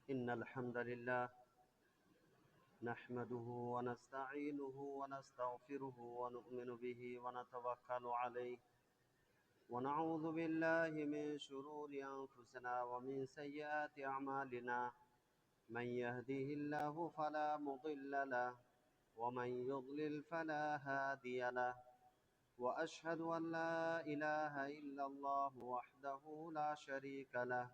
إن الحمد لله نحمده ونستعينه ونستغفره ونؤمن به ونتوكل عليه ونعوذ بالله من شرور أنفسنا ومن سيئات أعمالنا من يهده الله فلا مضل له ومن يضلل فلا هادي له وأشهد أن لا إله إلا الله وحده لا شريك له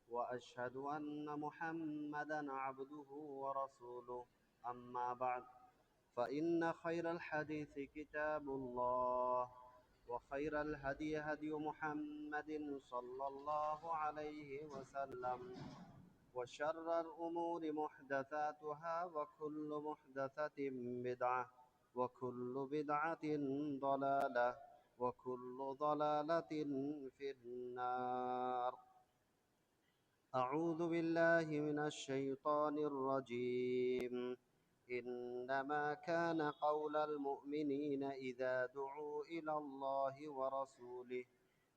وأشهد أن محمدًا عبده ورسوله أما بعد فإن خير الحديث كتاب الله وخير الهدي هدي محمد صلى الله عليه وسلم وشر الأمور محدثاتها وكل محدثة بدعة وكل بدعة ضلالة وكل ضلالة في النار. أعوذ بالله من الشيطان الرجيم. إنما كان قول المؤمنين إذا دعوا إلى الله ورسوله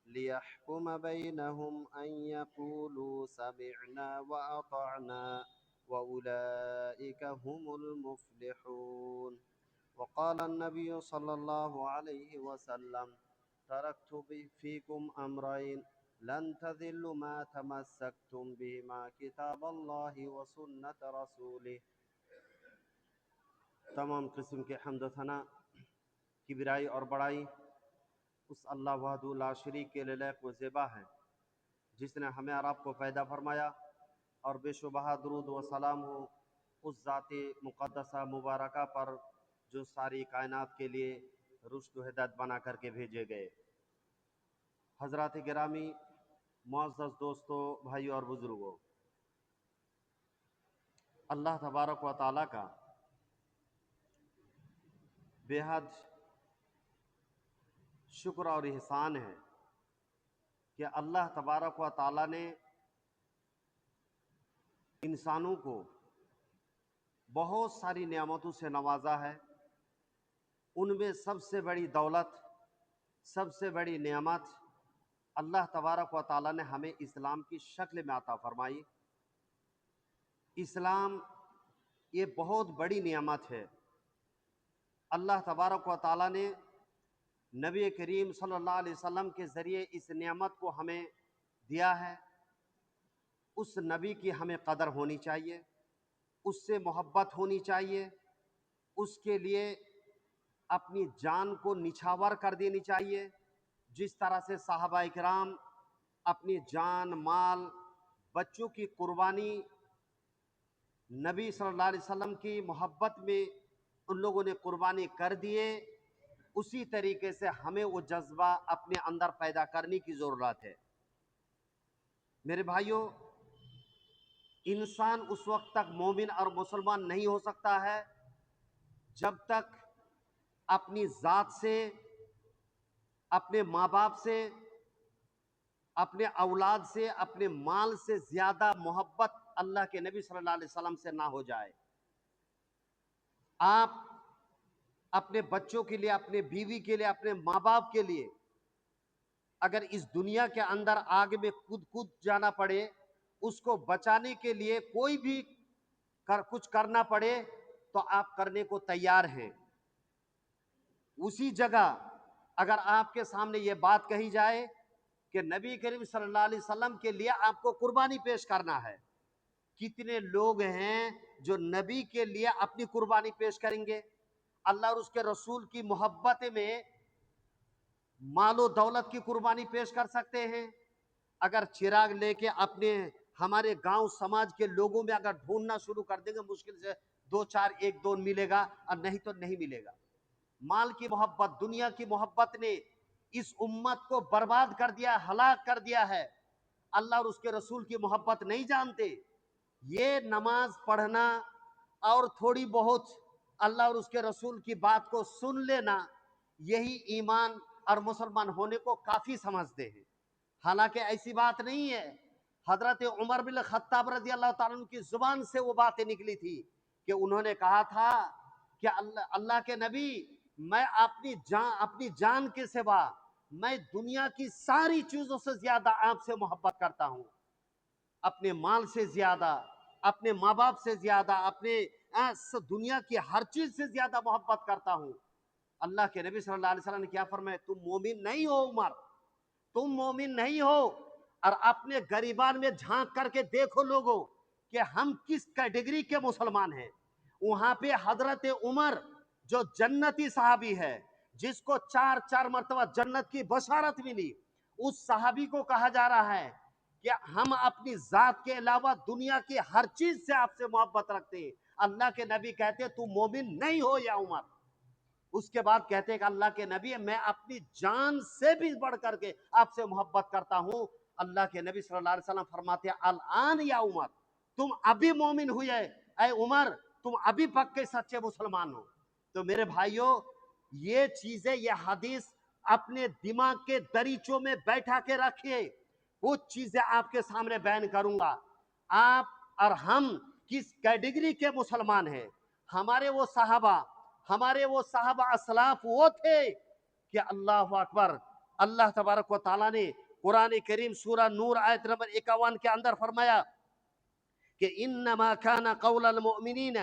ليحكم بينهم أن يقولوا سمعنا وأطعنا وأولئك هم المفلحون. وقال النبي صلى الله عليه وسلم: تركت فيكم أمرين لن تذلوا ما تمسكتم بهما کتاب اللہ و سنت رسولہ. تمام قسم کے حمد و ثنا کبریائی اور بڑائی اس اللہ وحدہ لا شریک کے لائق و زیبا ہے جس نے ہمیں اور آپ کو پیدا فرمایا، اور بے شبہ درود و سلام ہو اس ذات مقدسہ مبارکہ پر جو ساری کائنات کے لیے رشد و ہدایت بنا کر کے بھیجے گئے. حضرات گرامی، معزز دوستو، بھائیو اور بزرگوں، اللہ تبارک و تعالیٰ کا بے حد شکر اور احسان ہے کہ اللہ تبارک و تعالیٰ نے انسانوں کو بہت ساری نعمتوں سے نوازا ہے. ان میں سب سے بڑی دولت، سب سے بڑی نعمت اللہ تبارک و تعالیٰ نے ہمیں اسلام کی شکل میں عطا فرمائی. اسلام یہ بہت بڑی نعمت ہے. اللہ تبارک و تعالیٰ نے نبی کریم صلی اللہ علیہ وسلم کے ذریعے اس نعمت کو ہمیں دیا ہے. اس نبی کی ہمیں قدر ہونی چاہیے، اس سے محبت ہونی چاہیے، اس کے لیے اپنی جان کو نچھاور کر دینی چاہیے. جس طرح سے صحابہ کرام اپنی جان، مال، بچوں کی قربانی نبی صلی اللہ علیہ وسلم کی محبت میں ان لوگوں نے قربانی کر دیے، اسی طریقے سے ہمیں وہ جذبہ اپنے اندر پیدا کرنے کی ضرورت ہے. میرے بھائیوں، انسان اس وقت تک مومن اور مسلمان نہیں ہو سکتا ہے جب تک اپنی ذات سے، اپنے ماں باپ سے، اپنے اولاد سے، اپنے مال سے زیادہ محبت اللہ کے نبی صلی اللہ علیہ وسلم سے نہ ہو جائے. آپ اپنے بچوں کے لیے، اپنے بیوی کے لیے، اپنے ماں باپ کے لیے اگر اس دنیا کے اندر آگ میں کود جانا پڑے، اس کو بچانے کے لیے کوئی بھی کچھ کرنا پڑے تو آپ کرنے کو تیار ہیں. اسی جگہ اگر آپ کے سامنے یہ بات کہی جائے کہ نبی کریم صلی اللہ علیہ وسلم کے لیے آپ کو قربانی پیش کرنا ہے، کتنے لوگ ہیں جو نبی کے لیے اپنی قربانی پیش کریں گے؟ اللہ اور اس کے رسول کی محبت میں مال و دولت کی قربانی پیش کر سکتے ہیں. اگر چراغ لے کے اپنے ہمارے گاؤں سماج کے لوگوں میں اگر ڈھونڈنا شروع کر دیں گے، مشکل سے دو چار ایک دو ملے گا، اور نہیں تو نہیں ملے گا. مال کی محبت، دنیا کی محبت نے اس امت کو برباد کر دیا، ہلاک کر دیا ہے. اللہ اور اس کے رسول کی محبت نہیں جانتے. یہ نماز پڑھنا اور تھوڑی بہت اللہ اور اس کے رسول کی بات کو سن لینا، یہی ایمان اور مسلمان ہونے کو کافی سمجھتے ہیں. حالانکہ ایسی بات نہیں ہے. حضرت عمر بن الخطاب رضی اللہ تعالیٰ عنہ کی زبان سے وہ باتیں نکلی تھی کہ انہوں نے کہا تھا کہ اللہ کے نبی، میں اپنی جان کے سوا میں دنیا کی ساری چیزوں سے زیادہ آپ سے محبت کرتا ہوں، اپنے مال سے زیادہ، اپنے ماں باپ سے زیادہ، اپنے دنیا کی ہر چیز سے زیادہ محبت کرتا ہوں۔ اللہ کے نبی صلی اللہ علیہ وسلم نے کیا فرمایا؟ تم مومن نہیں ہو عمر، تم مومن نہیں ہو۔ اور اپنے گریبان میں جھانک کر کے دیکھو لوگوں کہ ہم کس کیٹیگری کے مسلمان ہیں۔ وہاں پہ حضرت عمر جو جنتی صحابی ہے، جس کو 4 مرتبہ جنت کی بشارت ملی، اس صحابی کو کہا جا رہا ہے کہ ہم اپنی ذات کے علاوہ دنیا کی ہر چیز سے آپ سے محبت رکھتے ہیں۔ اللہ کے نبی کہتے تم مومن نہیں ہو یا عمر۔ اس کے بعد کہتے ہیں کہ اللہ کے نبی میں اپنی جان سے بھی بڑھ کر کے آپ سے محبت کرتا ہوں۔ اللہ کے نبی صلی اللہ علیہ وسلم فرماتے ہیں الان یا عمر، تم ابھی مومن ہوئے، اے عمر تم ابھی پکے سچے مسلمان ہو۔ تو میرے بھائیوں، یہ چیزیں، یہ حدیث اپنے دماغ کے دریچوں میں بیٹھا کے رکھیے۔ وہ چیزیں آپ کے سامنے بیان کروں گا۔ آپ اور ہم کس کیٹیگری کے مسلمان ہیں؟ ہمارے وہ صحابہ اسلاف وہ تھے کہ اللہ اکبر، اللہ تبارک و تعالیٰ نے قرآن کریم سورہ نور آیت نمبر 51 کے اندر فرمایا کہ انما کان قول المؤمنین،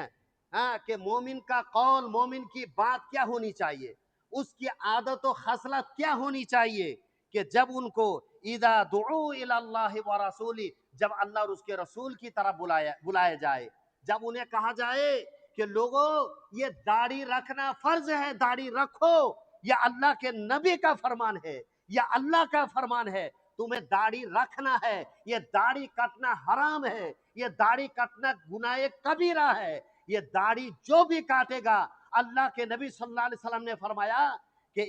کہ مومن کا قول، مومن کی بات کیا ہونی چاہیے، اس کی عادت و خصلت کیا ہونی چاہیے کہ جب ان کو اذا دعوا الی اللہ ورسولہ، جب اللہ اور اس کے رسول کی طرف بلایا جائے، جب انہیں کہا جائے کہ لوگوں یہ داڑھی رکھنا فرض ہے، داڑھی رکھو، یہ اللہ کے نبی کا فرمان ہے، یہ اللہ کا فرمان ہے، تمہیں داڑھی رکھنا ہے، یہ داڑھی کٹنا حرام ہے، یہ داڑھی کٹنا گناہ کبیرہ ہے، یہ داڑھی جو بھی کاٹے گا، اللہ کے نبی صلی اللہ علیہ وسلم نے فرمایا کہ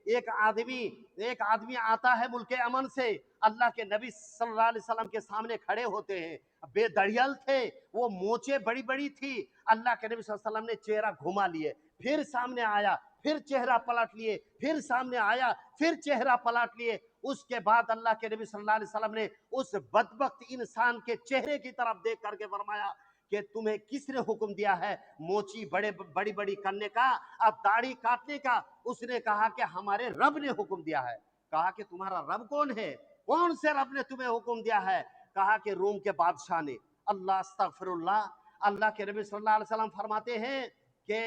ایک آدمی آتا ہے ملک امن سے، اللہ کے نبی صلی اللہ علیہ وسلم کے سامنے کھڑے ہوتے ہیں، بے دڑیل تھے، وہ مونچھیں بڑی بڑی تھی، اللہ کے نبی صلی اللہ علیہ وسلم نے چہرہ گھما لیے، پھر سامنے آیا، پھر چہرہ پلٹ لیے، پھر سامنے آیا، پھر چہرہ پلٹ لیے۔ اس کے بعد اللہ کے نبی صلی اللہ علیہ وسلم نے اس بدبخت انسان کے چہرے کی طرف دیکھ کر کے فرمایا کہ تمہیں کس نے حکم دیا ہے موچی بڑی بڑی کرنے کا، اب داڑھی کاٹنے کا؟ اس نے کہا کہ ہمارے رب نے حکم دیا ہے۔ کہا کہ تمہارا رب کون ہے؟ کون سے رب نے تمہیں حکم دیا ہے؟ کہا کہ روم کے بادشاہ نے۔ اللہ استغفر اللہ۔ اللہ کے نبی صلی اللہ علیہ وسلم فرماتے ہیں کہ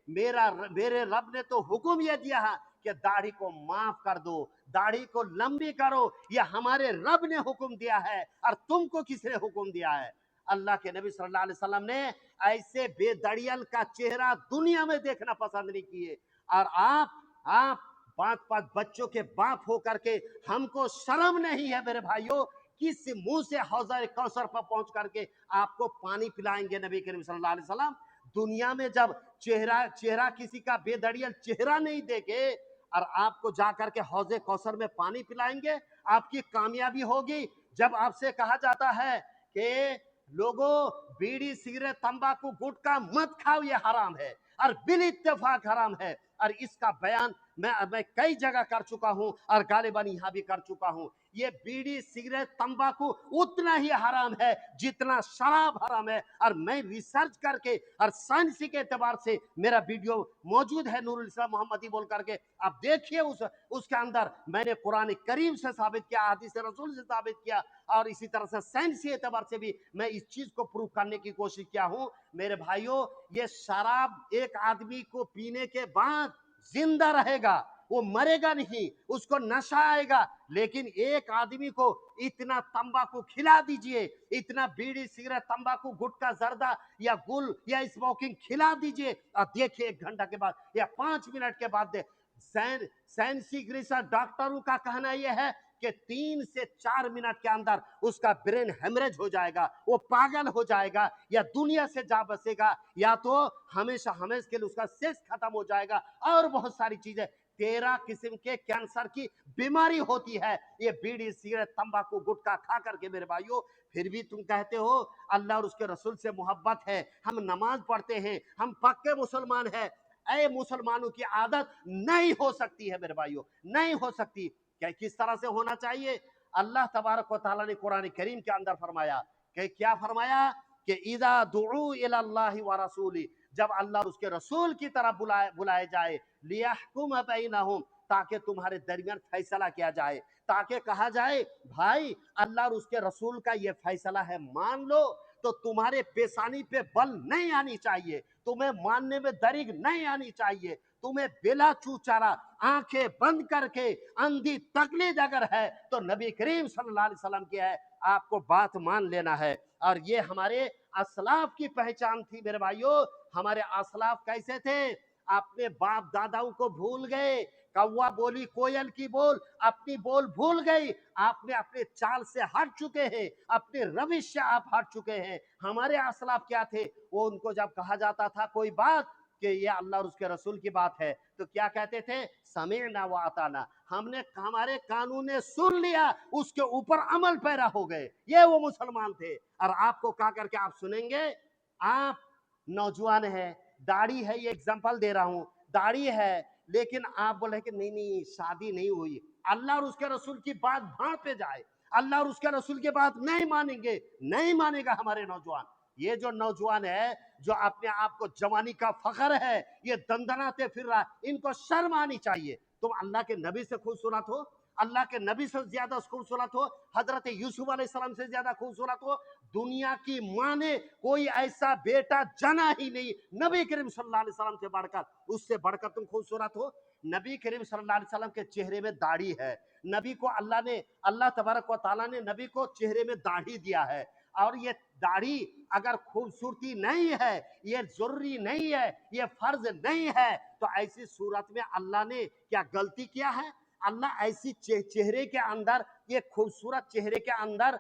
میرے رب نے تو حکم یہ دیا ہے کہ داڑھی کو معاف کر دو، داڑھی کو لمبی کرو، یہ ہمارے رب نے حکم دیا ہے، اور تم کو کس نے حکم دیا ہے؟ اللہ کے نبی صلی اللہ علیہ وسلم نے ایسے بے دڑیل کا چہرہ دنیا میں دیکھنا پسند نہیں کیے۔ اور آپ 5 بچوں کے باپ ہو کر کے ہم کو شرم نہیں ہے میرے بھائیوں؟ کس منہ سے حوض کوثر پر پہنچ کر کے آپ کو پانی پلائیں گے نبی کریم صلی اللہ علیہ وسلم؟ دنیا میں جب چہرہ کسی کا بے دڑیل چہرہ نہیں دیکھے اور آپ کو جا کر کے حوض کوثر میں پانی پلائیں گے، آپ کی کامیابی ہوگی۔ جب آپ سے کہا جاتا ہے کہ لوگوں بیڑی سگریٹ تمباکو گٹکا مت کھاؤ، یہ حرام ہے اور بالاتفاق حرام ہے، اور اس کا بیان میں کئی جگہ کر چکا ہوں اور غالباً یہاں بھی کر چکا ہوں۔ یہ بیڑی سگریٹ تمباکو اتنا ہی حرام ہے جتنا شراب حرام ہے، اور میں ریسرچ کر کے اور سائنسی کے اعتبار سے میرا ویڈیو موجود ہے نور الاسلام محمدی بول کر کے، آپ دیکھیے اس کے اندر میں نے قرآن کریم سے ثابت کیا، حدیث رسول سے ثابت کیا، اور اسی طرح سے سائنسی اعتبار سے بھی میں اس چیز کو پروف کرنے کی کوشش کیا ہوں۔ میرے بھائیوں، یہ شراب ایک آدمی کو پینے کے بعد زندہ رہے گا، وہ مرے گا نہیں، اس کو نشہ آئے گا، لیکن ایک آدمی کو اتنا تمباکو کھلا دیجئے، اتنا بیڑی سگریٹ تمباکو گٹکا زردہ یا گل یا اسموکنگ کھلا دیجئے، اور دیکھیں 1 گھنٹہ کے بعد یا 5 منٹ کے بعد سائنسی ریسرچ ڈاکٹروں کا کہنا یہ ہے کہ 3 سے 4 منٹ کے اندر اس کا برین ہیمریج ہو جائے گا، وہ پاگل ہو جائے گا، یا دنیا سے جا بسے گا، یا تو ہمیشہ کے لیے اس کا سیکس ختم ہو جائے گا، اور بہت ساری چیزیں۔ 13 قسم کے کینسر کی بیماری ہوتی ہے یہ بیڑی سگریٹ تمباکو گٹکا کھا کر کے میرے بھائیوں۔ پھر بھی تم کہتے ہو اللہ اور اس کے رسول سے محبت ہے، ہم نماز پڑھتے ہیں، ہم پکے مسلمان ہیں۔ اے مسلمانوں کی عادت نہیں ہو سکتی ہے میرے بھائیوں، نہیں ہو سکتی۔ کس طرح سے ہونا چاہیے؟ اللہ تبارک و تعالیٰ نے قرآن کریم کے اندر فرمایا کہ کیا فرمایا کہ اذا دعوا الی اللہ ورسولہ، جب اللہ اور اس کے رسول کی طرف بلائے جائے، لیحکم بینہم، تاکہ تمہارے درمیان فیصلہ کیا جائے، تاکہ کہا جائے بھائی اللہ اور اس کے رسول کا یہ فیصلہ ہے مان لو، تو تمہارے پیشانی پہ بل نہیں آنی چاہیے، تمہیں ماننے میں دریغ نہیں آنی چاہیے، تمہیں بلا چوچارا آنکھیں بند کر کے اندھی تقلید اگر ہے تو نبی کریم صلی اللہ علیہ وسلم کی ہے، آپ کو بات مان لینا ہے۔ اور یہ ہمارے اسلاف کی پہچان تھی میرے بھائیوں۔ ہمارے اسلاف کیسے تھے؟ اپنے باپ داداؤں کو بھول گئے، کوا بولی کوئل کی بول، اپنی بول بھول گئی، آپ نے اپنے چال سے ہٹ چکے ہیں، اپنے روش سے آپ ہٹ چکے ہیں۔ ہمارے اسلاف کیا تھے؟ وہ ان کو جب کہا جاتا تھا کوئی بات کہ یہ اللہ اور اس کے رسول کی بات ہے تو کیا کہتے تھے؟ سمعنا واطعنا، ہم نے ہمارے قانون نے سن لیا، اس کے اوپر عمل پیرا ہو گئے، یہ وہ مسلمان تھے۔ اور آپ کو کہا کر کے آپ سنیں گے، آپ نوجوان ہے، داڑھی ہے، یہ اگزامپل دے رہا ہوں، داڑھی ہے، لیکن آپ بولے کہ نہیں شادی نہیں ہوئی، اللہ اور اس کے رسول کی بات بھاڑ پہ جائے، اللہ اور اس کے رسول کی بات نہیں مانیں گے، نہیں مانے گا ہمارے نوجوان۔ یہ جو نوجوان ہے جو اپنے آپ کو جوانی کا فخر ہے، یہ دندناتے پھر رہا، ان کو شرم آنی چاہیے۔ تم اللہ کے نبی سے خوبصورت ہو، اللہ کے نبی سے زیادہ خوبصورت ہو، حضرت یوسف علیہ السلام سے زیادہ خوبصورت ہو، دنیا کی ماں نے کوئی ایسا بیٹا جنا ہی نہیں نبی کریم صلی اللہ علیہ وسلم سے بڑھ کر، اس سے بڑھ کر تم خوبصورت ہو۔ نبی کریم صلی اللہ علیہ وسلم کے چہرے میں داڑھی ہے، نبی کو اللہ تبارک و تعالیٰ نے نبی کو چہرے میں داڑھی دیا ہے، اور یہ داڑھی اگر خوبصورتی نہیں ہے، یہ ضروری نہیں ہے، یہ فرض نہیں ہے، تو ایسی صورت میں اللہ نے کیا غلطی کیا ہے؟ اللہ ایسی چہرے کے اندر، یہ خوبصورت چہرے کے اندر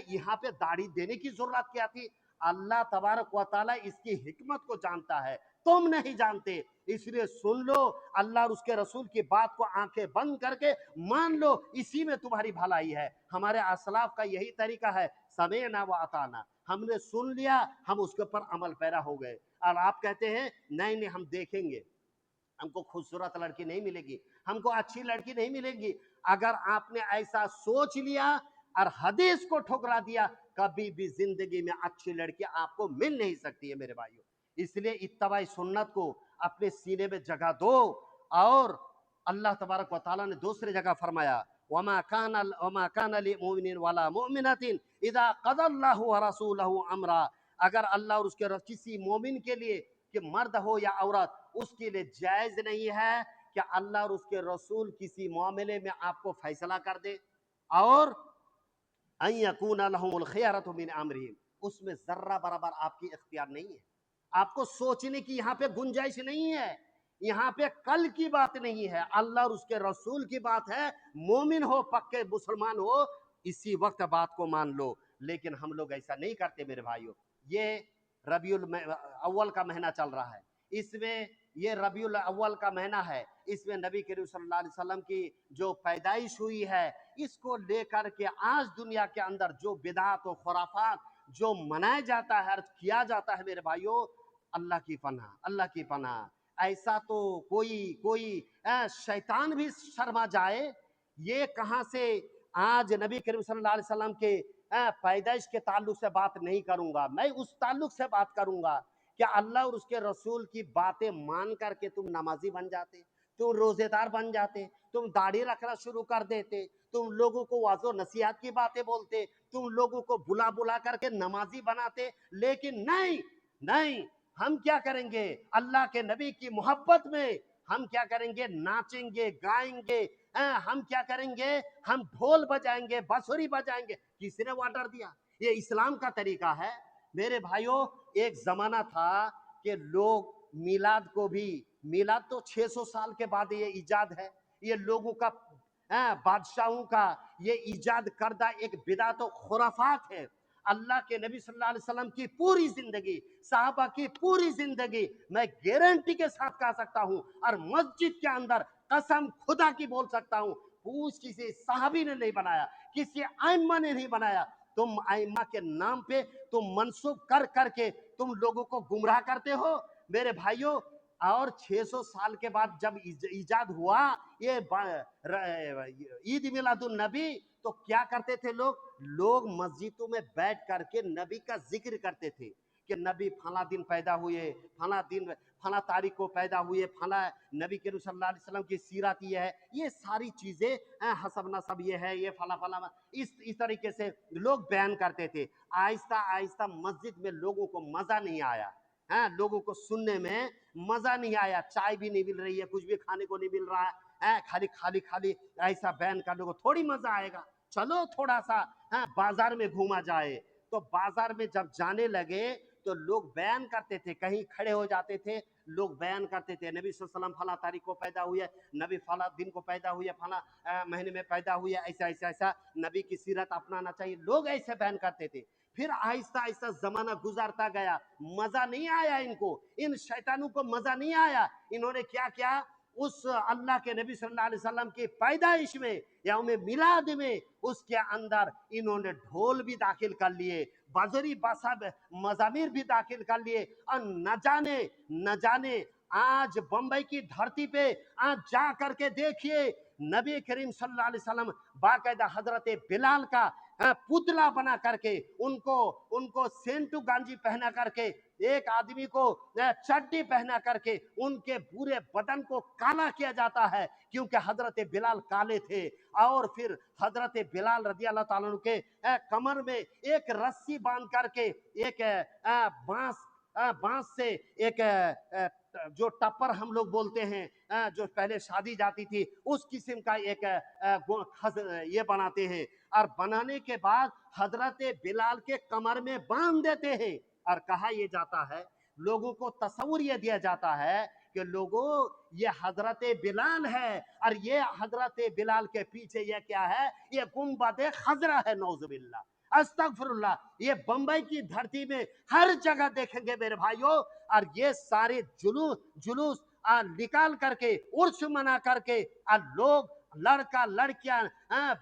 یہاں پہ داڑھی دینے کی ضرورت کیا تھی؟ اللہ تبارک و تعالیٰ اس کی حکمت کو جانتا ہے، تم نہیں جانتے، اس لیے سن لو اللہ اور اس کے رسول کی بات کو آنکھیں بند کر کے مان لو، اسی میں تمہاری بھلائی ہے۔ ہمارے اسلاف کا یہی طریقہ ہے، سمعنا واطعنا، ہم نے سن لیا، ہم اس کے اوپر عمل پیرا ہو گئے۔ اور آپ کہتے ہیں نہیں ہم دیکھیں گے، ہم کو خوبصورت لڑکی نہیں ملے گی، ہم کو اچھی لڑکی نہیں ملے گی۔ اگر آپ نے ایسا سوچ لیا اور حدیث کو ٹھکرا دیا، کبھی بھی زندگی میں اچھی لڑکی آپ کو مل نہیں سکتی ہے میرے بھائیوں۔ اس لیے اتباع سنت کو اپنے سینے میں جگہ دو۔ اور اللہ تبارک و تعالیٰ نے دوسری جگہ فرمایا، وما كان لمؤمن ولا مؤمنة اذا قضى الله ورسوله امرا، اگر اللہ اور اس کے کسی مومن کے لیے، کہ مرد ہو یا عورت، اس کے لیے جائز نہیں ہے کہ اللہ اور اس کے رسول کسی معاملے میں آپ کو فیصلہ کر دے، اور ان یکون لهم الخیارۃ من امرہم، اس میں ذرہ برابر آپ کی اختیار نہیں ہے، آپ کو سوچنے کی یہاں پہ گنجائش نہیں ہے، یہاں پہ کل کی بات نہیں ہے، اللہ اور اس کے رسول کی بات ہے، مومن ہو پکے مسلمان ہو اسی وقت بات کو مان لو۔ لیکن ہم لوگ ایسا نہیں کرتے میرے بھائیوں۔ یہ ربیع الاول کا مہینہ چل رہا ہے، اس میں یہ ربیع الاول کا مہینہ ہے، اس میں نبی کریم صلی اللہ علیہ وسلم کی جو پیدائش ہوئی ہے، اس کو لے کر کے آج دنیا کے اندر جو بدعات و خرافات جو منایا جاتا ہے اور کیا جاتا ہے میرے بھائیوں، اللہ کی پناہ، اللہ کی پناہ، ایسا تو کوئی شیطان بھی شرما جائے۔ یہ کہاں سے؟ آج نبی کریم صلی اللہ علیہ وسلم کے پیدائش کے تعلق سے بات نہیں کروں گا، میں اس تعلق سے بات کروں گا کہ اللہ اور اس کے رسول کی باتیں مان کر کے تم نمازی بن جاتے، تم روزے دار بن جاتے، تم داڑھی رکھنا شروع کر دیتے، تم لوگوں کو واضح و نصیحت کی باتیں بولتے، تم لوگوں کو بلا کر کے نمازی بناتے۔ لیکن نہیں، ہم کیا کریں گے؟ اللہ کے نبی کی محبت میں ہم کیا کریں گے؟ ناچیں گے، گائیں گے، ہم کیا کریں گے؟ ہم ڈھول بجائیں گے، بانسری بجائیں گے۔ کس نے آرڈر دیا؟ یہ اسلام کا طریقہ ہے میرے بھائیوں۔ ایک زمانہ تھا کہ لوگ میلاد کو بھی، میلاد تو 600 سال کے بعد یہ ایجاد ہے، یہ لوگوں کا بادشاہوں کا یہ ایجاد کردہ ایک بدعت و خرافات ہے۔ اللہ کے نبی صلی اللہ علیہ وسلم کی پوری زندگی، صحابہ کی پوری زندگی، میں گارنٹی کے ساتھ کہہ سکتا ہوں اور مسجد کے اندر قسم خدا کی بول سکتا ہوں، کسی صحابی نے نہیں بنایا، کسی ائمہ نے نہیں بنایا۔ تم ائمہ کے نام پہ تم منسوب کر کے تم لوگوں کو گمراہ کرتے ہو میرے بھائیوں۔ اور 600 سال کے بعد جب ایجاد ہوا یہ عید میلاد النبی، تو کیا کرتے تھے لوگ مسجدوں میں بیٹھ کر کے نبی کا ذکر کرتے تھے کہ نبی فلاں دن پیدا ہوئے، فلاں دن فلاں تاریخ کو پیدا ہوئے، فلاں نبی کریم صلی اللہ علیہ وسلم کی سیرت یہ ہے، یہ ساری چیزیں حسب نسب یہ ہے، یہ فلاں فلاں، اس طریقے سے لوگ بیان کرتے تھے۔ آہستہ آہستہ مسجد میں لوگوں کو مزہ نہیں آیا، ہاں لوگوں کو سننے میں مزہ نہیں آیا، چائے بھی نہیں مل رہی ہے، کچھ بھی کھانے کو نہیں مل رہا ہے، خالی خالی خالی ایسا بیان کرنے کو تھوڑی مزہ آئے گا، چلو تھوڑا سا بازار میں گھوما جائے۔ تو بازار میں جب جانے لگے تو لوگ بیان کرتے تھے، کہیں کھڑے ہو جاتے تھے، لوگ بیان کرتے تھے نبی صلی اللہ علیہ وسلم فلاں تاریخ کو پیدا ہوئے، نبی فلاں دن کو پیدا ہوئے، فلاں مہینے میں پیدا ہوئے، ایسا ایسا ایسا نبی کی سیرت اپنانا چاہیے، لوگ ایسے بیان کرتے تھے۔ پھر آہستہ آہستہ زمانہ گزرتا گیا، مزہ نہیں آیا ان کو، ان شیطانوں کو مزہ نہیں آیا، انہوں نے کیا کیا، اس اللہ کے نبی صلی اللہ علیہ وسلم کی پیدائش میں یوم میلاد میں اس کے اندر انہوں نے ڈھول بھی داخل کر لیے، بازری باسب مزامیر بھی داخل کر لیے، اور نہ جانے آج بمبئی کی دھرتی پہ آج جا کر کے دیکھیے نبی کریم صلی اللہ علیہ وسلم باقاعدہ حضرت بلال کا پتلا بنا کر کے ان کو سینٹو گانجی پہنا کر کے، ایک آدمی کو چڈی پہنا کر کے ان کے پورے بدن کو کالا کیا جاتا ہے، کیونکہ حضرت بلال کالے تھے۔ اور پھر حضرت بلال رضی اللہ تعالیٰ عنہ کے کمر میں ایک رسی باندھ کر کے، ایک بانس سے ایک جو ٹپر ہم لوگ بولتے ہیں، جو پہلے شادی جاتی تھی، اس قسم کا ایک یہ بناتے ہیں، اور بنانے کے بعد حضرت بلال کے کمر میں باندھ دیتے ہیں، اور کہا یہ جاتا ہے، لوگوں کو تصور یہ دیا جاتا ہے کہ لوگوں یہ حضرت بلال ہے، اور یہ حضرت بلال کے پیچھے یہ کیا ہے، یہ گنبد خضرا ہے، نعوذ باللہ استغفر اللہ۔ یہ بمبئی کی دھرتی میں ہر جگہ دیکھیں گے میرے بھائیوں، اور یہ سارے جلوس نکال کر کے، عرس منا کر کے، اور لوگ لڑکا لڑکیاں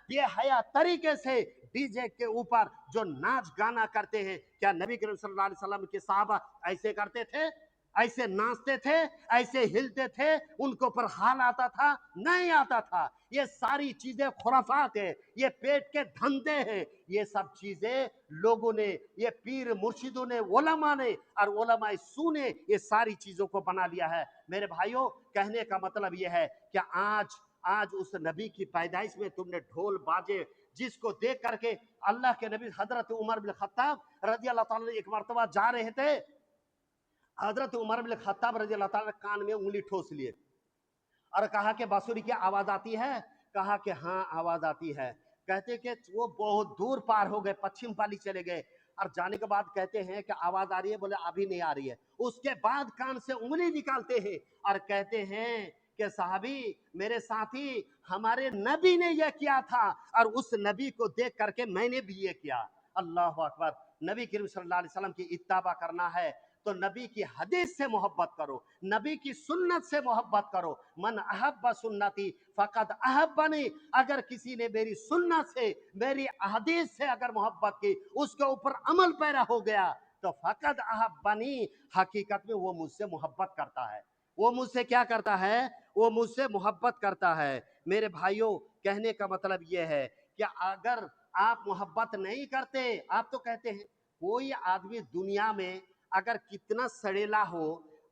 بے حیا طریقے سے ڈی جے کے اوپر جو ناچ گانا کرتے ہیں۔ کیا نبی کریم صلی اللہ علیہ وسلم کے صحابہ ایسے کرتے تھے؟ ایسے ناچتے تھے؟ ایسے ہلتے تھے؟ ان کو پر حال آتا تھا؟ نہیں آتا تھا۔ یہ ساری چیزیں خرافات ہیں، یہ پیٹ کے دھندے ہیں، یہ سب چیزیں لوگوں نے، یہ پیر مرشدوں نے، علماء نے اور علماء سو نے یہ ساری چیزوں کو بنا لیا ہے۔ میرے بھائیوں، کہنے کا مطلب یہ ہے کہ آج اس نبی کی پیدائش میں تم نے ڈھول باجے، جس کو دیکھ کر کے اللہ کے نبی حضرت عمر بن خطاب رضی اللہ تعالیٰ ایک مرتبہ جا رہے تھے، حضرت عمر بن خطاب رضی اللہ تعالیٰ کان میں انگلی ٹھوس لیے اور کہا کہ بانسری کی آواز آتی ہے؟ کہا کہ ہاں آواز آتی ہے۔ کہتے کہ وہ بہت دور پار ہو گئے، پچھم پالی چلے گئے، اور جانے کے بعد کہتے ہیں کہ آواز آ رہی ہے؟ بولے ابھی نہیں آ رہی ہے۔ اس کے بعد کان سے انگلی نکالتے ہیں اور کہتے ہیں کہ صحابی، میرے ساتھی، ہمارے نبی نے یہ کیا تھا، اور اس نبی کو دیکھ کر کے میں نے بھی یہ کیا۔ اللہ اکبر۔ نبی کریم صلی اللہ علیہ وسلم کی اتباع کرنا ہے تو نبی کی حدیث سے محبت کرو، نبی کی سنت سے محبت کرو۔ من احب سنتی فقد احبنی، اگر کسی نے میری سنت سے، میری حدیث سے اگر محبت کی، اس کے اوپر عمل پیرا ہو گیا تو فقد احبنی، حقیقت میں وہ مجھ سے محبت کرتا ہے۔ وہ مجھ سے کیا کرتا ہے؟ وہ مجھ سے محبت کرتا ہے۔ میرے بھائیوں، کہنے کا مطلب یہ ہے کہ اگر آپ محبت نہیں کرتے، آپ تو کہتے ہیں کوئی آدمی دنیا میں اگر کتنا سڑیلا ہو،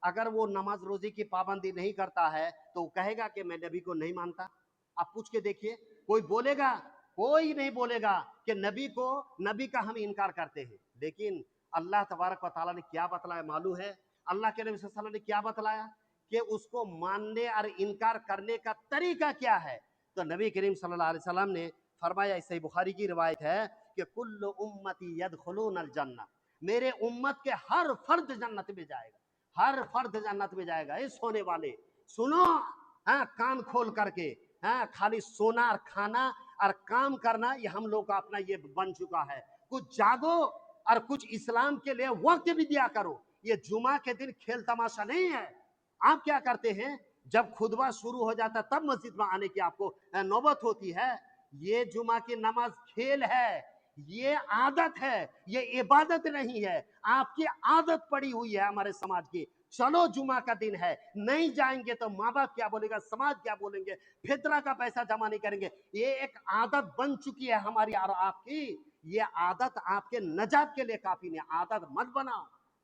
اگر وہ نماز روزی کی پابندی نہیں کرتا ہے تو وہ کہے گا کہ میں نبی کو نہیں مانتا؟ آپ پوچھ کے دیکھیے، کوئی بولے گا؟ کوئی نہیں بولے گا کہ نبی کا ہم انکار کرتے ہیں۔ لیکن اللہ تبارک و تعالیٰ نے کیا بتلایا معلوم ہے؟ اللہ کے نبی صلی اللہ علیہ وسلم نے کیا بتلایا کہ اس کو ماننے اور انکار کرنے کا طریقہ کیا ہے؟ تو نبی کریم صلی اللہ علیہ وسلم نے فرمایا، صحیح بخاری کی روایت ہے کہ کل امتی یدخلون الجنہ، میرے امت کے ہر فرد جنت میں جائے گا، ہر فرد جنت میں جائے گا۔ اے سونے والے سنو، کان کھول کر کے، خالی سونا اور کھانا اور کام کرنا یہ ہم لوگ کا اپنا یہ بن چکا ہے۔ کچھ جاگو اور کچھ اسلام کے لیے وقت بھی دیا کرو۔ یہ جمعہ کے دن کھیل تماشا نہیں ہے۔ آپ کیا کرتے ہیں؟ جب خطبہ شروع ہو جاتا تب مسجد میں آنے کی آپ کو نوبت ہوتی ہے۔ یہ جمعہ کی نماز کھیل ہے، یہ عادت ہے، یہ عبادت نہیں ہے۔ آپ کی عادت پڑی ہوئی ہے ہمارے سماج کی، چلو جمعہ کا دن ہے، نہیں جائیں گے تو ماں باپ کیا بولے گا، سماج کیا بولیں گے، فطرہ کا پیسہ جمع نہیں کریں گے۔ یہ ایک عادت بن چکی ہے ہماری اور آپ کی۔ یہ عادت آپ کے نجات کے لیے کافی نہیں، عادت مت بناؤ۔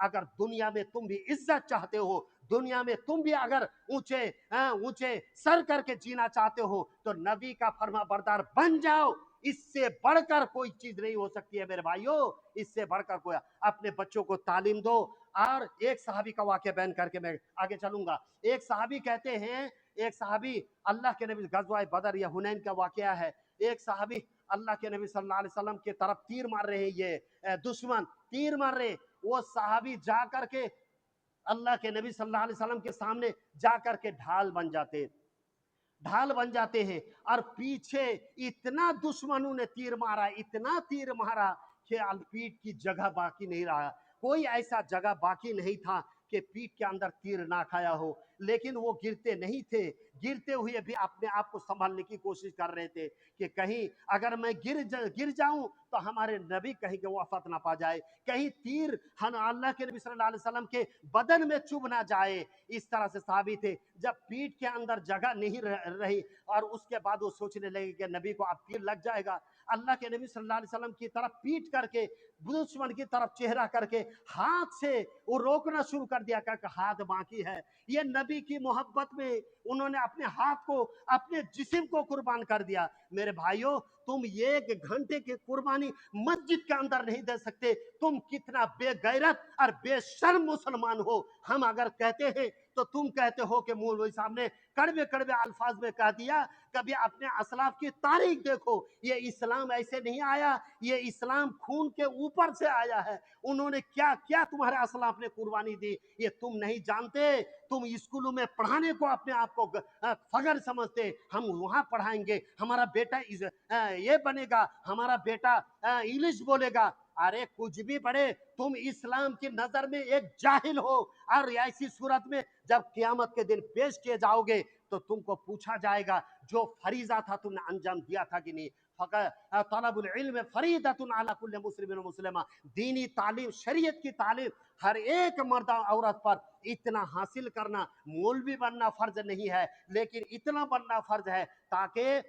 اگر دنیا میں تم بھی عزت چاہتے ہو, دنیا میں تم بھی اگر اونچے سر کر کے جینا چاہتے ہو تو نبی کا فرما بردار بن جاؤ. اس سے بڑھ کر کوئی چیز نہیں ہو سکتی ہے میرے بھائیوں, اس سے بڑھ کر کوئی. اپنے بچوں کو تعلیم دو. اور ایک صحابی کا واقعہ بیان کر کے میں آگے چلوں گا. ایک صحابی کہتے ہیں, ایک صحابی اللہ کے نبی, غزوہ بدر یا حنین کا واقعہ ہے, ایک صحابی اللہ کے نبی صلی اللہ علیہ وسلم کی طرف تیر مار رہے ہیں, یہ دشمن تیر مار رہے, وہ صحابی جا کر کے اللہ کے نبی صلی اللہ علیہ وسلم کے سامنے جا کر کے ڈھال بن جاتے ہیں, اور پیچھے اتنا دشمنوں نے تیر مارا, اتنا تیر مارا کہ پیٹ کی جگہ باقی نہیں رہا. کوئی ایسا جگہ باقی نہیں تھا کہ پیٹ کے اندر تیر نہ کھایا ہو. لیکن وہ گرتے نہیں تھے, گرتے ہوئے بھی اپنے آپ کو سنبھالنے کی کوشش کر رہے تھے کہ کہیں اگر میں گر جاؤں تو ہمارے نبی کہیں کہ وفات نہ پا جائے, کہیں تیر اللہ کے نبی صلی اللہ علیہ وسلم کے بدن میں چبھ نہ جائے. اس طرح سے صحابی تھے. جب پیٹ کے اندر جگہ نہیں رہی اور اس کے بعد وہ سوچنے لگے کہ نبی کو اب تیر لگ جائے گا, اللہ کے نبی صلی اللہ علیہ وسلم کی طرف پیٹ کر کے, دشمن کی طرف چہرہ کر کے ہاتھ سے وہ روکنا شروع کر دیا کہ ہاتھ باقی ہے. یہ نبی کی محبت میں انہوں نے اپنے ہاتھ کو, اپنے جسم کو قربان کر دیا. میرے بھائیوں, تم 1 گھنٹے کی قربانی مسجد کے اندر نہیں دے سکتے. تم کتنا بے غیرت اور بے شرم مسلمان ہو. ہم اگر کہتے ہیں تو تم کہتے ہو کہ مولوی صاحب نے کڑوے کڑوے الفاظ میں کہہ دیا. کبھی اپنے اسلاف کی تاریخ دیکھو, یہ اسلام ایسے نہیں آیا, یہ اسلام خون کے اوپر سے آیا ہے. انہوں نے کیا کیا تمہارے اسلاف نے قربانی دی, یہ تم نہیں جانتے. تم اسکولوں میں پڑھانے کو اپنے آپ کو فخر سمجھتے, ہم وہاں پڑھائیں گے, ہمارا بیٹا یہ بنے گا, ہمارا بیٹا انگلش بولے گا. ارے کچھ بھی پڑھے, تم اسلام کی نظر میں ایک جاہل ہو. اور ایسی صورت میں جب قیامت کے دن پیش کیے جاؤ گے تو تم کو پوچھا جائے گا جو فریضہ تھا تم نے انجام دیا تھا کہ نہیں. طلب العلم فریضۃ علی کل مسلم و مسلمہ, دینی تعلیم, شریعت کی تعلیم ہر ایک مرد عورت پر اتنا حاصل کرنا, مولوی بننا فرض نہیں ہے, لیکن اتنا بننا فرض ہے تاکہ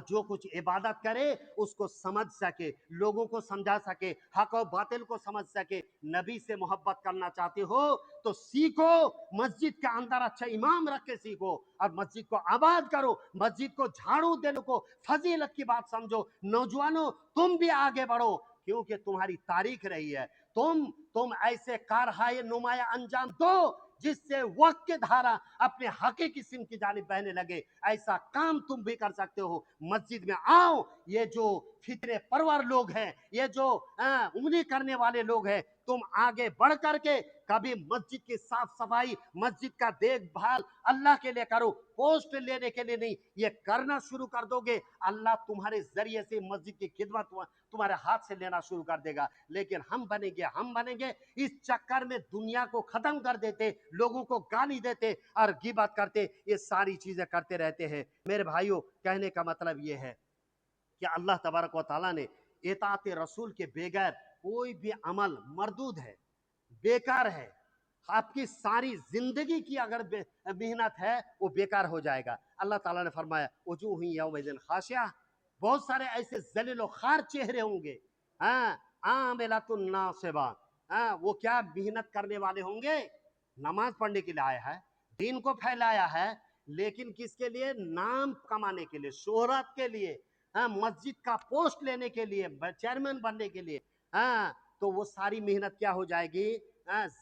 جو کچھ عبادت کرے اس کو سمجھ سکے, لوگوں کو سمجھا سکے, حق و باطل کو سمجھ سکے. نبی سے محبت کرنا چاہتے ہو تو سیکھو, مسجد کے اندر اچھا امام رکھ کے سیکھو اور مسجد کو آباد کرو, مسجد کو جھاڑو دینے کو فضیلت کی بات سمجھو. نوجوانوں, تم بھی آگے بڑھو کیونکہ تمہاری تاریخ رہی ہے. تم ایسے کارہائے نمایاں انجام دو جس سے وقت کے دھارا اپنے حقیقی سم کی جانب بہنے لگے. ایسا کام تم بھی کر سکتے ہو. مسجد میں آؤ, یہ جو فطرے پرور لوگ ہیں, یہ جو انگلی کرنے والے لوگ ہیں, تم آگے بڑھ کر کے کبھی مسجد کی صاف صفائی, مسجد کا دیکھ بھال اللہ کے لیے کرو, پوسٹ لینے کے لیے نہیں. یہ کرنا شروع کر دو گے, اللہ تمہارے ذریعے سے مسجد کی خدمت تمہارے ہاتھ سے لینا شروع کر دے گا. لیکن ہم بنیں گے اس چکر میں دنیا کو ختم کر دیتے, لوگوں کو گالی دیتے اور غیبت کرتے, یہ ساری چیزیں کرتے رہتے ہیں. میرے بھائیوں, کہنے کا مطلب یہ ہے کہ اللہ تبارک و تعالیٰ نے اطاعت رسول کے بغیر کوئی بھی عمل مردود ہے, بیکار ہے. آپ کی ساری زندگی کی اگر محنت ہے وہ بیکار ہو جائے گا. اللہ تعالیٰ نے فرمایا وجوہ یومئذ خاشعہ, بہت سارے ایسے ذلیل و خوار چہرے ہوں گے, عاملۃ ناصبہ, وہ کیا محنت کرنے والے ہوں گے, نماز پڑھنے کے لیے آیا ہے, دین کو پھیلایا ہے, لیکن کس کے لیے, نام کمانے کے لیے, شہرت کے لیے, مسجد کا پوسٹ لینے کے لیے, چیئرمین بننے کے لیے. تو وہ ساری محنت کیا ہو جائے گی,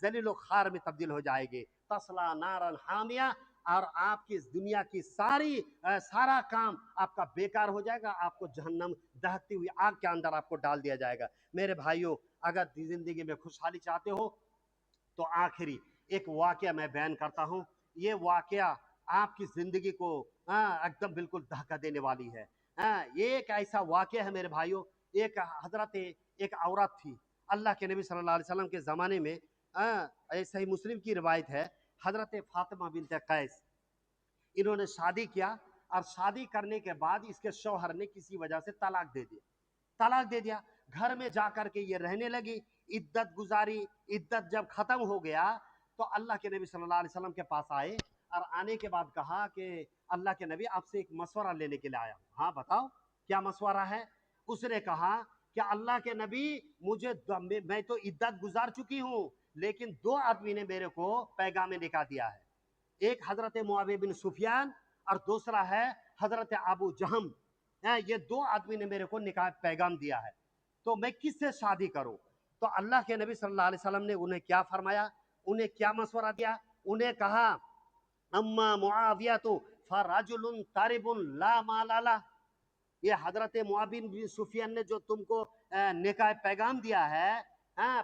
ذلیل و خوار میں تبدیل ہو جائے گی. تصلا نارا حامیہ, اور آپ کی دنیا کی سارا کام آپ کا بیکار ہو جائے گا, آپ کو جہنم دہتی ہوئی آگ کے اندر آپ کو ڈال دیا جائے گا. میرے بھائیوں, اگر زندگی میں خوشحالی چاہتے ہو تو آخری ایک واقعہ میں بیان کرتا ہوں. یہ واقعہ آپ کی زندگی کو ایک دم بالکل دھکا دینے والی ہے. یہ ایک ایسا واقعہ ہے میرے بھائیوں, ایک عورت تھی اللہ کے نبی صلی اللہ علیہ وسلم کے زمانے میں. صحیح مسلم کی روایت ہے, حضرت فاطمہ بنت قیس, انہوں نے شادی کیا اور شادی کرنے کے بعد اس کے شوہر نے کسی وجہ سے طلاق دے دیا. گھر میں جا کر کے یہ رہنے لگی, عدت گزاری. عدت جب ختم ہو گیا تو اللہ کے نبی صلی اللہ علیہ وسلم کے پاس آئے, اور آنے کے بعد کہا کہ اللہ کے نبی آپ سے ایک مشورہ لینے کے لیے آیا ہوں. ہاں بتاؤ کیا مشورہ ہے. اس نے کہا کہ اللہ کے نبی مجھے میں تو عدت گزار چکی ہوں، لیکن دو آدمی نے میرے کو پیغام نکاح دیا ہے، ایک حضرت معاویہ بن سفیان اور دوسرا ہے حضرت ابو جہم، یہ دو آدمی نے میرے کو نکاح پیغام دیا ہے، تو میں کس سے شادی کروں؟ تو اللہ کے نبی صلی اللہ علیہ وسلم نے انہیں کیا فرمایا، انہیں کیا مشورہ دیا؟ انہیں کہا اما معاویہ تو فرجل طارب لا مال له، یہ حضرت معاویہ بن سفیان نے جو تم کو نکاح پیغام دیا ہے،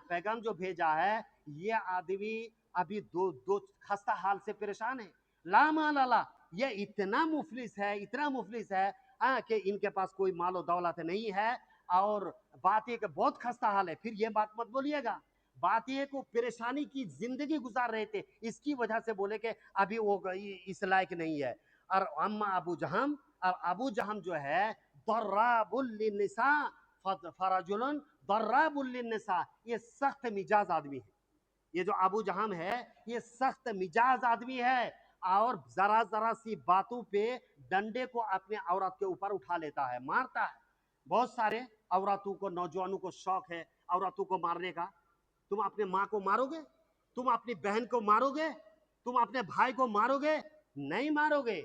پیغام جو بھیجا ہے، یہ آدمی ابھی دو خستہ حال سے پریشان ہے، لا مال له، یہ اتنا مفلس ہے، اتنا مفلس ہے کہ ان کے پاس کوئی مال و دولت نہیں ہے، اور بات یہ کہ بہت خستہ حال ہے۔ پھر یہ بات مت بولیے گا، بات یہ کو پریشانی کی زندگی گزار رہے تھے، اس کی وجہ سے بولے کہ ابھی وہ اس لائق نہیں ہے۔ اور اما ابو جہم، اور ابو جہم جو ہے ضراب للنساء فرجل ضراب للنساء، یہ سخت مزاج آدمی ہے، یہ جو ابو جہم ہے یہ سخت مزاج آدمی ہے، اور ذرا ذرا سی باتوں پہ ڈنڈے کو اپنے عورت کے اوپر اٹھا لیتا ہے، مارتا ہے۔ بہت سارے عورتوں کو، نوجوانوں کو شوق ہے عورتوں کو مارنے کا۔ تم اپنے ماں کو مارو گے؟ تم اپنی بہن کو مارو گے؟ تم اپنے بھائی کو مارو گے؟ نہیں مارو گے۔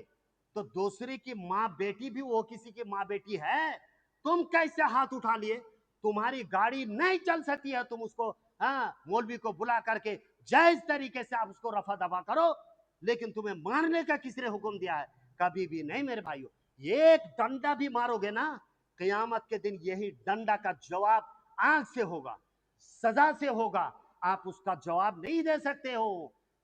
تو دوسری کی ماں بیٹی بھی وہ کسی کی ماں بیٹی ہے، تم کیسے ہاتھ اٹھا لیے؟ تمہاری گاڑی نہیں چل سکتی ہے، تم اس کو مولوی کو بلا کر کے جائز طریقے سے آپ اس کو رفع دفع کرو، لیکن تمہیں مارنے کا کس نے حکم دیا ہے؟ کبھی بھی نہیں میرے بھائیو۔ ایک ڈنڈا بھی مارو گے نا، قیامت کے دن یہی ڈنڈا کا جواب آنکھ سے ہوگا، سزا سے ہوگا، آپ اس کا جواب نہیں دے سکتے ہو۔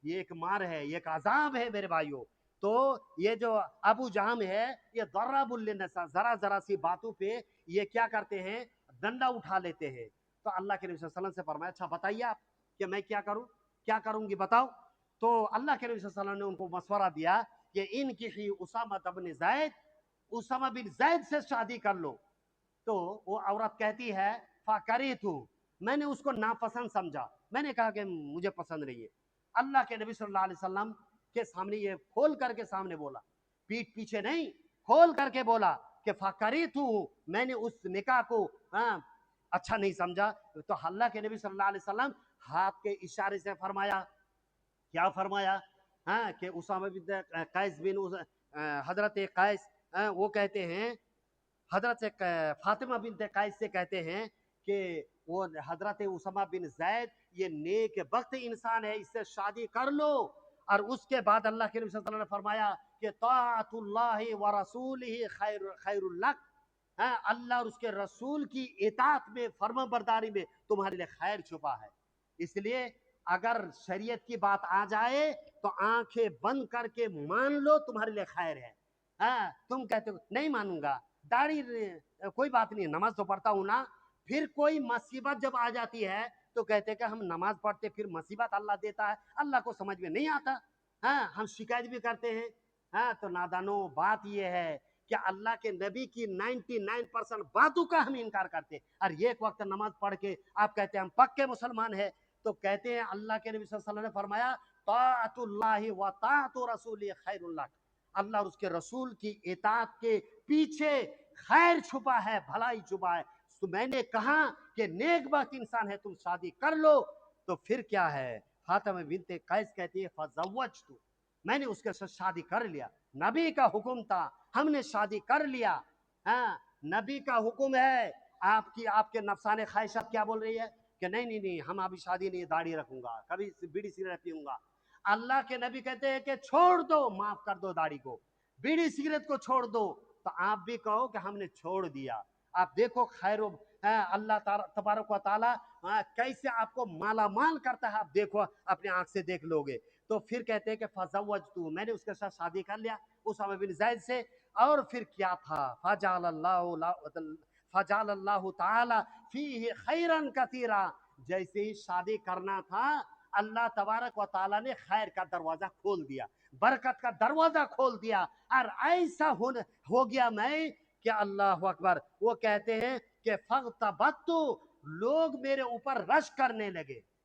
یہ ایک مار ہے، یہ ایک عذاب ہے میرے بھائیو۔ تو یہ جو ابو جہم ہے یہ ضرب للنساء، ذرا ذرا سی باتوں پہ یہ کیا کرتے ہیں؟ ڈنڈا اٹھا لیتے ہیں۔ تو اللہ کے نبی صلی اللہ علیہ وسلم سے فرمایا اچھا بتائیے آپ کہ میں کیا کروں، کیا کروں گی بتاؤ۔ تو اللہ کے نبی صلی اللہ علیہ وسلم نے ان کو مشورہ دیا کہ ان کی اسامہ بن زید، اسامہ بن زید سے شادی کر لو۔ تو وہ عورت کہتی ہے فَكَرِهْتُ، میں نے اس کو ناپسند سمجھا، میں نے کہا کہ مجھے پسند نہیں ہے۔ اللہ کے نبی صلی اللہ علیہ وسلم کے سامنے یہ کھول کر کے سامنے بولا، پیٹ پیچھے نہیں، کھول کر کے بولا کہ فَكَرِهْتُ، میں نے اس نکاح کو اچھا نہیں سمجھا۔ تو اللہ کے نبی صلی اللہ علیہ وسلم ہاتھ کے اشارے سے فرمایا، کیا فرمایا؟ کہ اسامہ بن قیس بن حضرت قیس، وہ کہتے ہیں حضرت فاطمہ بنت قیس سے کہتے ہیں کہ وہ حضرت اسامہ بن زید یہ نیک بخت انسان ہے، اس سے شادی کر لو۔ اور اس کے بعد اللہ کے نبی صلی اللہ علیہ وسلم نے فرمایا کہ طاعت اللہ ورسولہ خیر لک، اللہ اور اس کے رسول کی اطاعت میں، فرما برداری میں تمہارے لیے خیر چھپا ہے۔ اس لیے اگر شریعت کی بات آ جائے تو آنکھیں بند کر کے مان لو، تمہارے لیے خیر ہے۔ تم کہتے ہو نہیں مانوں گا، داڑھی کوئی بات نہیں، نماز تو پڑھتا ہوں نا، پھر کوئی مصیبت جب آ جاتی ہے تو کہتے کہ ہم نماز پڑھتے پھر مصیبت اللہ دیتا ہے، اللہ کو سمجھ میں نہیں آتا، ہم شکایت بھی کرتے ہیں۔ تو نادانو بات یہ ہے کہ اللہ کے نبی کی 99% باتوں کا ہم انکار کرتے ہیں، اور ایک وقت نماز پڑھ کے آپ کہتے ہیں ہم پکے مسلمان ہیں۔ تو کہتے ہیں اللہ کے نبی صلی اللہ علیہ وسلم نے فرمایا طاعت اللہ و طاعت رسول خیر لک، اللہ اور اس کے رسول کی اطاعت کے پیچھے خیر چھپا ہے، بھلائی چھپا ہے۔ تو میں نے کہا کہ نیک بخت انسان ہے، تم شادی کر لو۔ تو پھر کیا ہے؟ فاطمہ بنت قیس کہتی ہے فزوجت، میں نے اس کے ساتھ شادی کر لیا، نبی کا حکم تھا، ہم نے شادی کر لیا۔ نبی کا حکم ہے، آپ کے نفسانی خواہشات کیا بول رہی ہے کہ نہیں نہیں نہیں ہم ابھی شادی نہیں، داڑھی رکھوں گا، کبھی بیڑی سگریٹ پیوں گا۔ اللہ کے نبی کہتے ہیں کہ چھوڑ دو، معاف کر دو داڑھی کو، بیڑی سگریٹ کو چھوڑ دو۔ تو آپ بھی کہو کہ ہم نے چھوڑ دیا۔ آپ دیکھو خیر اللہ تبارک و تعالیٰ کیسے آپ کو مالا مال کرتا ہے، آپ دیکھو اپنے آنکھ سے دیکھ لو گے۔ تو پھر کہتے ہیں کہ فزوجتو، میں نے اس کے ساتھ شادی کر لیا اسامہ بن زید سے۔ اور پھر کیا تھا؟ فجعل اللہ تعالی فیہ خیرا کثیرا، جیسے ہی شادی کرنا تھا اللہ تبارک و تعالیٰ نے خیر کا دروازہ کھول دیا، برکت کا دروازہ کھول دیا، اور ایسا ہو گیا میں کہ اللہ اکبر۔ وہ کہتے ہیں کہ فاغتبطت، لوگ میرے اوپر رش کرنے لگے،